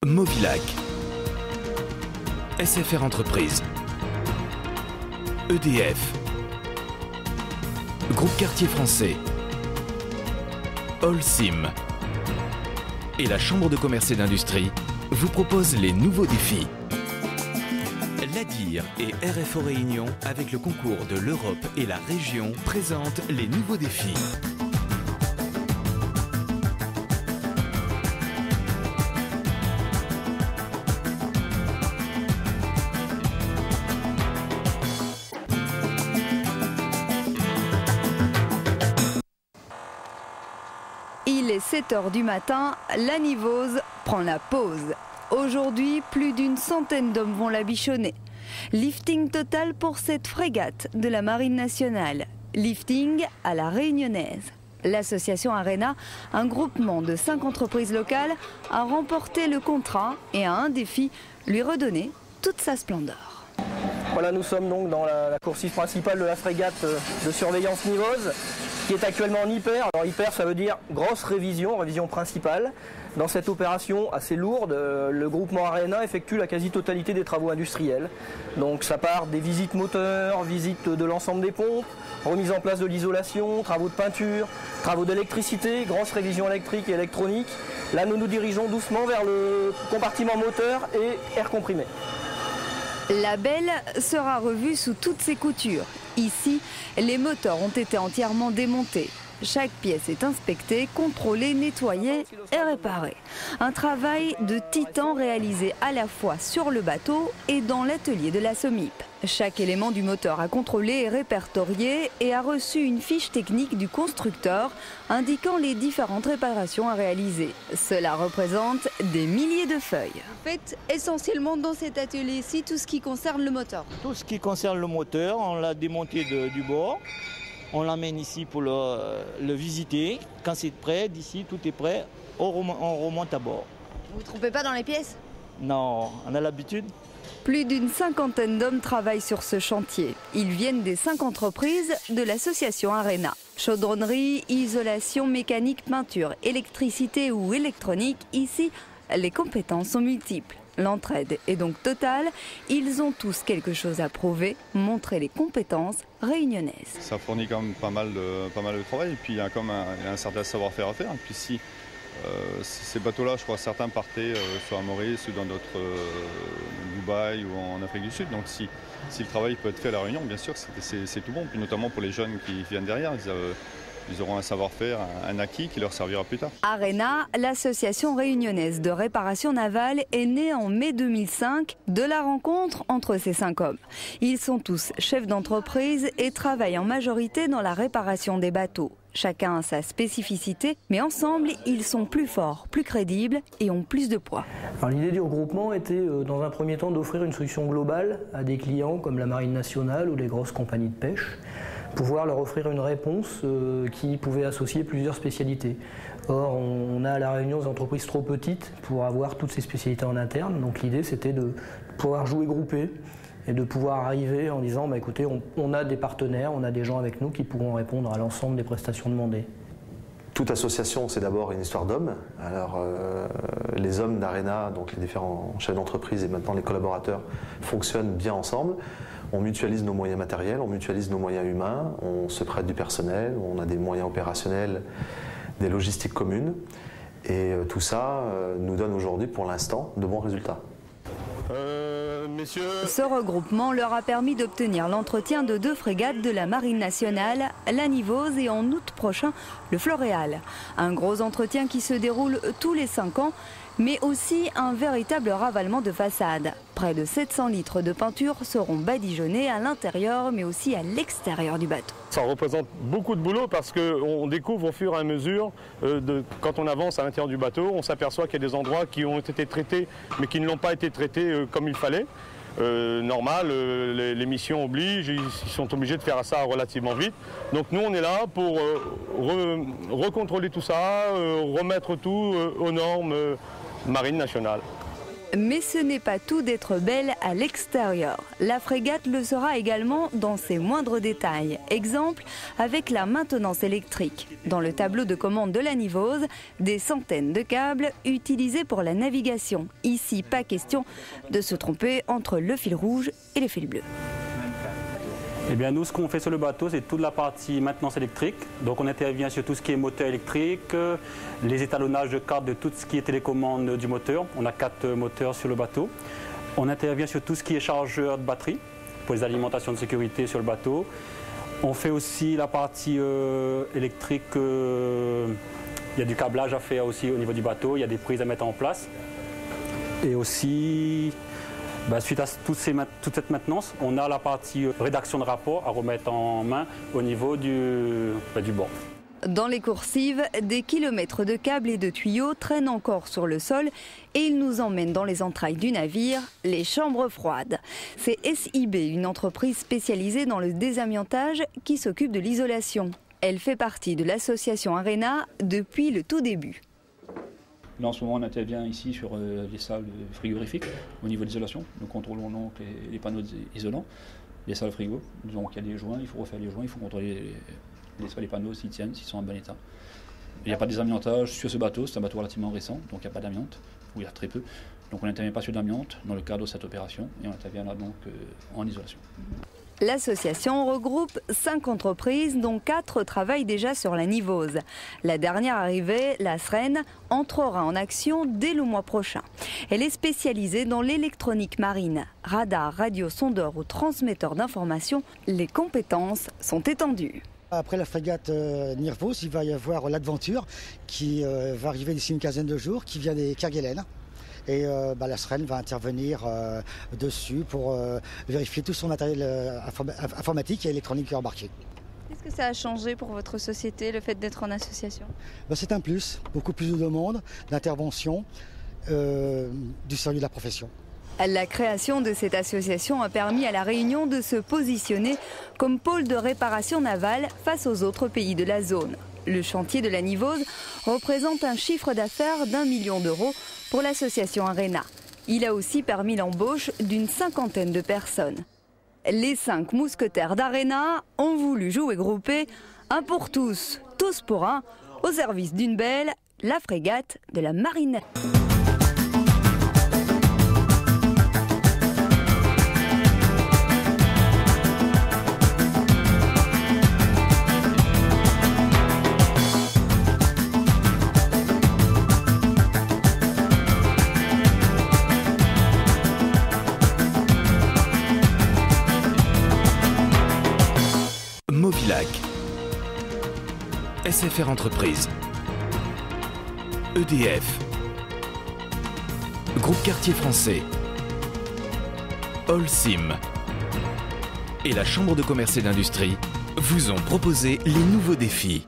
Movilac, SFR Entreprises, EDF, Groupe Quartier Français, Holcim et la Chambre de commerce et d'industrie vous proposent les nouveaux défis. L'ADIR et RFO Réunion, avec le concours de l'Europe et la région, présentent les nouveaux défis. Il est 7 h du matin, la Nivose prend la pause. Aujourd'hui, plus d'une centaine d'hommes vont la bichonner. Lifting total pour cette frégate de la Marine nationale. Lifting à la réunionnaise. L'association Arena, un groupement de 5 entreprises locales, a remporté le contrat et a un défi, lui redonner toute sa splendeur. Voilà, nous sommes donc dans la coursive principale de la frégate de surveillance Nivose, qui est actuellement en hyper. Alors hyper, ça veut dire grosse révision, révision principale. Dans cette opération assez lourde, le groupement Arena effectue la quasi-totalité des travaux industriels. Donc ça part des visites moteurs, visites de l'ensemble des pompes, remise en place de l'isolation, travaux de peinture, travaux d'électricité, grosse révision électrique et électronique. Là, nous nous dirigeons doucement vers le compartiment moteur et air comprimé. La belle sera revue sous toutes ses coutures. Ici, les moteurs ont été entièrement démontés. Chaque pièce est inspectée, contrôlée, nettoyée et réparée. Un travail de titan réalisé à la fois sur le bateau et dans l'atelier de la SOMIP. Chaque élément du moteur à contrôler est répertorié et a reçu une fiche technique du constructeur indiquant les différentes réparations à réaliser. Cela représente des milliers de feuilles. Vous faites essentiellement dans cet atelier-ci tout ce qui concerne le moteur. Tout ce qui concerne le moteur, on l'a démonté du bord. On l'emmène ici pour le visiter. Quand c'est prêt, d'ici tout est prêt, on remonte à bord. Vous ne vous trompez pas dans les pièces? Non, on a l'habitude. Plus d'une cinquantaine d'hommes travaillent sur ce chantier. Ils viennent des 5 entreprises de l'association Arena. Chaudronnerie, isolation, mécanique, peinture, électricité ou électronique, ici, les compétences sont multiples. L'entraide est donc totale. Ils ont tous quelque chose à prouver, montrer les compétences réunionnaises. Ça fournit quand même pas mal de travail et puis il y a quand même un certain savoir-faire à faire. Et puis si ces bateaux-là, je crois certains partaient sur la Maurice ou dans d'autres Dubaï ou en Afrique du Sud. Donc si le travail peut être fait à La Réunion, bien sûr, c'est tout bon. Puis notamment pour les jeunes qui viennent derrière. Ils auront un savoir-faire, un acquis qui leur servira plus tard. Arena, l'association réunionnaise de réparation navale, est née en mai 2005 de la rencontre entre ces 5 hommes. Ils sont tous chefs d'entreprise et travaillent en majorité dans la réparation des bateaux. Chacun a sa spécificité, mais ensemble, ils sont plus forts, plus crédibles et ont plus de poids. L'idée du regroupement était dans un premier temps d'offrir une solution globale à des clients comme la Marine nationale ou les grosses compagnies de pêche, pouvoir leur offrir une réponse qui pouvait associer plusieurs spécialités. Or, on a à La Réunion des entreprises trop petites pour avoir toutes ces spécialités en interne. Donc l'idée, c'était de pouvoir jouer groupé et de pouvoir arriver en disant écoutez, on a des partenaires, on a des gens avec nous qui pourront répondre à l'ensemble des prestations demandées. Toute association, c'est d'abord une histoire d'hommes. Alors, les hommes d'Arena, donc les différents chefs d'entreprise et maintenant les collaborateurs, fonctionnent bien ensemble. On mutualise nos moyens matériels, on mutualise nos moyens humains, on se prête du personnel, on a des moyens opérationnels, des logistiques communes. Et tout ça nous donne aujourd'hui, pour l'instant, de bons résultats. Ce regroupement leur a permis d'obtenir l'entretien de 2 frégates de la Marine nationale, la Nivose et en août prochain, le Floréal. Un gros entretien qui se déroule tous les 5 ans, mais aussi un véritable ravalement de façade. Près de 700 litres de peinture seront badigeonnés à l'intérieur, mais aussi à l'extérieur du bateau. Ça représente beaucoup de boulot parce qu'on découvre au fur et à mesure, quand on avance à l'intérieur du bateau, on s'aperçoit qu'il y a des endroits qui ont été traités, mais qui ne l'ont pas été traités comme il fallait. Normal, les missions obligent, ils sont obligés de faire ça relativement vite. Donc nous on est là pour recontrôler tout ça, remettre tout aux normes Marine nationale. Mais ce n'est pas tout d'être belle à l'extérieur. La frégate le sera également dans ses moindres détails. Exemple avec la maintenance électrique. Dans le tableau de commande de la Nivose, des centaines de câbles utilisés pour la navigation. Ici, pas question de se tromper entre le fil rouge et le fil bleu. Eh bien, nous, ce qu'on fait sur le bateau, c'est toute la partie maintenance électrique. Donc, on intervient sur tout ce qui est moteur électrique, les étalonnages de cartes de tout ce qui est télécommande du moteur. On a 4 moteurs sur le bateau. On intervient sur tout ce qui est chargeur de batterie pour les alimentations de sécurité sur le bateau. On fait aussi la partie électrique. Il y a du câblage à faire aussi au niveau du bateau. Il y a des prises à mettre en place. Et aussi, suite à toute cette maintenance, on a la partie rédaction de rapport à remettre en main au niveau du bord. Dans les coursives, des kilomètres de câbles et de tuyaux traînent encore sur le sol et ils nous emmènent dans les entrailles du navire, les chambres froides. C'est SIB, une entreprise spécialisée dans le désamiantage qui s'occupe de l'isolation. Elle fait partie de l'association ARENA depuis le tout début. Là, en ce moment, on intervient ici sur les salles frigorifiques au niveau de l'isolation. Nous contrôlons donc les panneaux isolants, les salles frigo. Donc il y a des joints, il faut refaire les joints, il faut contrôler les panneaux s'ils tiennent, s'ils sont en bon état. Il n'y a pas de désamiantage sur ce bateau, c'est un bateau relativement récent, donc il n'y a pas d'amiante, ou il y a très peu. Donc on n'intervient pas sur l'amiante dans le cadre de cette opération et on intervient là donc en isolation. L'association regroupe 5 entreprises dont 4 travaillent déjà sur la Nivose. La dernière arrivée, la Sren, entrera en action dès le mois prochain. Elle est spécialisée dans l'électronique marine. Radar, radio, sondeur ou transmetteur d'informations, les compétences sont étendues. Après la frégate Nivose, il va y avoir l'Adventure qui va arriver d'ici une quinzaine de jours, qui vient des Kerguelen. Et la SREN va intervenir dessus pour vérifier tout son matériel informatique et électronique embarqué. Qu'est-ce que ça a changé pour votre société, le fait d'être en association ? C'est un plus, beaucoup plus de demandes, d'intervention, du sérieux de la profession. La création de cette association a permis à La Réunion de se positionner comme pôle de réparation navale face aux autres pays de la zone. Le chantier de la Nivose représente un chiffre d'affaires d'1 million d'euros pour l'association ARENA. Il a aussi permis l'embauche d'une 50aine de personnes. Les 5 mousquetaires d'ARENA ont voulu jouer groupés, un pour tous, tous pour un, au service d'une belle, la frégate de la Marinette. Movilac, SFR Entreprises, EDF, Groupe Quartier Français, Holcim et la Chambre de commerce et d'industrie vous ont proposé les nouveaux défis.